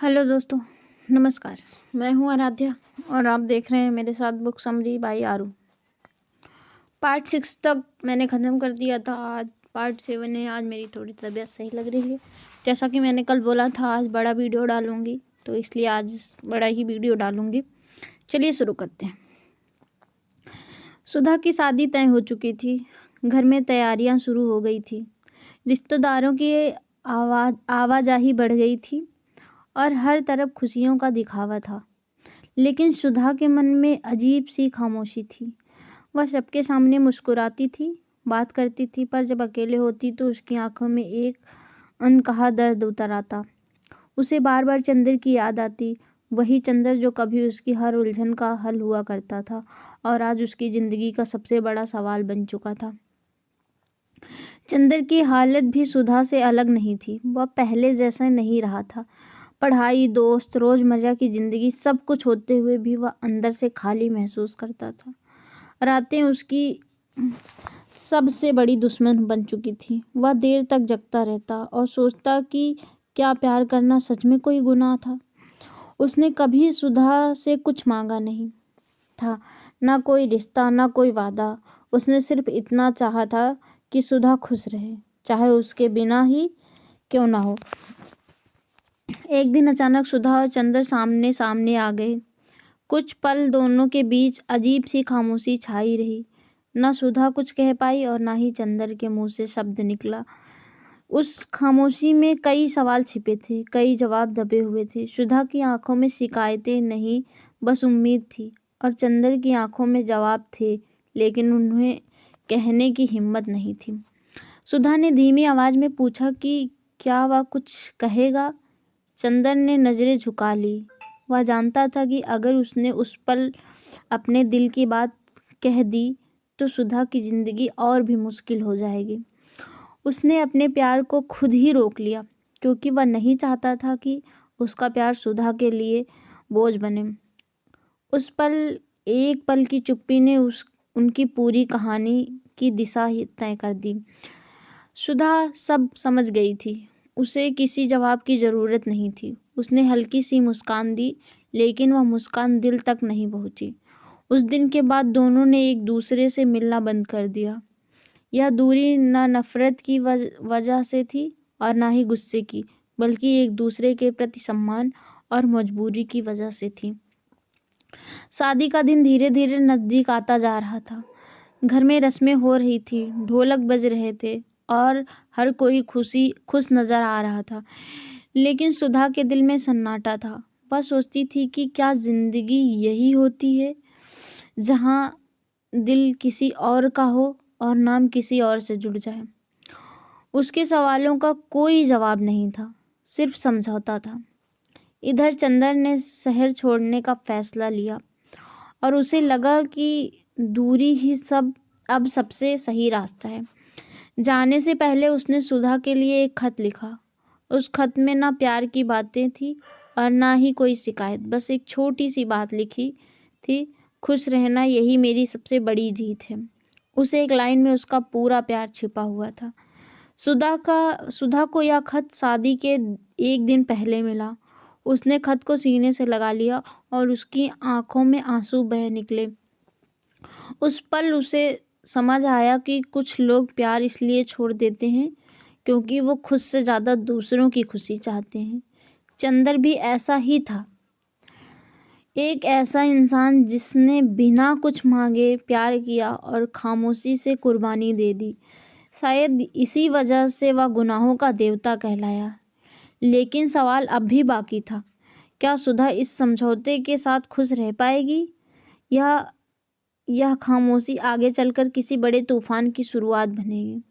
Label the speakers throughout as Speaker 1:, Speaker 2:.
Speaker 1: Hello दोस्तों, नमस्कार। मैं हूं आराध्या और आप देख रहे हैं मेरे साथ बुक समरी बाय आरू। पार्ट 6 तक मैंने ख़त्म कर दिया था। आज पार्ट 7 है। आज मेरी थोड़ी तबीयत सही लग रही है। जैसा कि मैंने कल बोला था आज बड़ा वीडियो डालूंगी, तो इसलिए आज बड़ा ही वीडियो डालूंगी। चलिए शुरू करते हैं। सुधा की शादी तय हो चुकी थी। घर में तैयारियां शुरू हो गई थी। रिश्तेदारों की आवाजाही बढ़ गई थी और हर तरफ खुशियों का दिखावा था। लेकिन सुधा के मन में अजीब सी खामोशी थी। वह सबके सामने मुस्कुराती थी, बात करती थी, पर जब अकेले होती तो उसकी आंखों में एक अनकहा दर्द उतर आता। उसे बार बार चंदर की याद आती, वही चंदर जो कभी उसकी हर उलझन का हल हुआ करता था और आज उसकी जिंदगी का सबसे बड़ा सवाल बन चुका था। चंदर की हालत भी सुधा से अलग नहीं थी। वह पहले जैसा नहीं रहा था। पढ़ाई, दोस्त, रोजमर्रा की जिंदगी सब कुछ होते हुए भी वह अंदर से खाली महसूस करता था। रातें उसकी सबसे बड़ी दुश्मन बन चुकी थी। वह देर तक जगता रहता और सोचता कि क्या प्यार करना सच में कोई गुनाह था। उसने कभी सुधा से कुछ मांगा नहीं था, ना कोई रिश्ता, ना कोई वादा। उसने सिर्फ इतना चाहा था कि सुधा खुश रहे, चाहे उसके बिना ही क्यों ना हो। एक दिन अचानक सुधा और चंदर सामने सामने आ गए। कुछ पल दोनों के बीच अजीब सी खामोशी छाई रही। न सुधा कुछ कह पाई और ना ही चंदर के मुंह से शब्द निकला। उस खामोशी में कई सवाल छिपे थे, कई जवाब दबे हुए थे। सुधा की आंखों में शिकायतें नहीं, बस उम्मीद थी, और चंदर की आंखों में जवाब थे, लेकिन उन्हें कहने की हिम्मत नहीं थी। सुधा ने धीमी आवाज में पूछा कि क्या वह कुछ कहेगा। चंदर ने नजरें झुका ली। वह जानता था कि अगर उसने उस पल अपने दिल की बात कह दी तो सुधा की जिंदगी और भी मुश्किल हो जाएगी। उसने अपने प्यार को खुद ही रोक लिया, क्योंकि वह नहीं चाहता था कि उसका प्यार सुधा के लिए बोझ बने। उस पल, एक पल की चुप्पी ने उनकी पूरी कहानी की दिशा ही तय कर दी। सुधा सब समझ गई थी। उसे किसी जवाब की जरूरत नहीं थी। उसने हल्की सी मुस्कान दी, लेकिन वह मुस्कान दिल तक नहीं पहुंची। उस दिन के बाद दोनों ने एक दूसरे से मिलना बंद कर दिया। यह दूरी न नफरत की वजह से थी और ना ही गुस्से की, बल्कि एक दूसरे के प्रति सम्मान और मजबूरी की वजह से थी। शादी का दिन धीरे धीरे नजदीक आता जा रहा था। घर में रस्में हो रही थी, ढोलक बज रहे थे और हर कोई खुश नजर आ रहा था। लेकिन सुधा के दिल में सन्नाटा था। वह सोचती थी कि क्या जिंदगी यही होती है, जहां दिल किसी और का हो और नाम किसी और से जुड़ जाए। उसके सवालों का कोई जवाब नहीं था, सिर्फ समझौता था। इधर चंदर ने शहर छोड़ने का फैसला लिया और उसे लगा कि दूरी ही अब सबसे सही रास्ता है। जाने से पहले उसने सुधा के लिए एक खत लिखा। उस खत में ना प्यार की बातें थी और ना ही कोई शिकायत, बस एक छोटी सी बात लिखी थी, खुश रहना यही मेरी सबसे बड़ी जीत है। उस एक लाइन में उसका पूरा प्यार छिपा हुआ था। सुधा को यह खत शादी के एक दिन पहले मिला। उसने खत को सीने से लगा लिया और उसकी आंखों में आंसू बह निकले। उस पल उसे समझ आया कि कुछ लोग प्यार इसलिए छोड़ देते हैं क्योंकि वो खुद से ज्यादा दूसरों की खुशी चाहते हैं। चंदर भी ऐसा ही था, एक ऐसा इंसान जिसने बिना कुछ मांगे प्यार किया और खामोशी से कुर्बानी दे दी। शायद इसी वजह से वह गुनाहों का देवता कहलाया। लेकिन सवाल अब भी बाकी था, क्या सुधा इस समझौते के साथ खुश रह पाएगी, या यह खामोशी आगे चलकर किसी बड़े तूफान की शुरुआत बनेगी।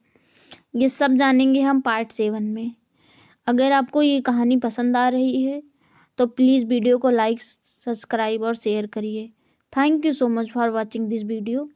Speaker 1: ये सब जानेंगे हम पार्ट 7 में। अगर आपको ये कहानी पसंद आ रही है तो प्लीज़ वीडियो को लाइक, सब्सक्राइब और शेयर करिए। Thank you so much for watching this video.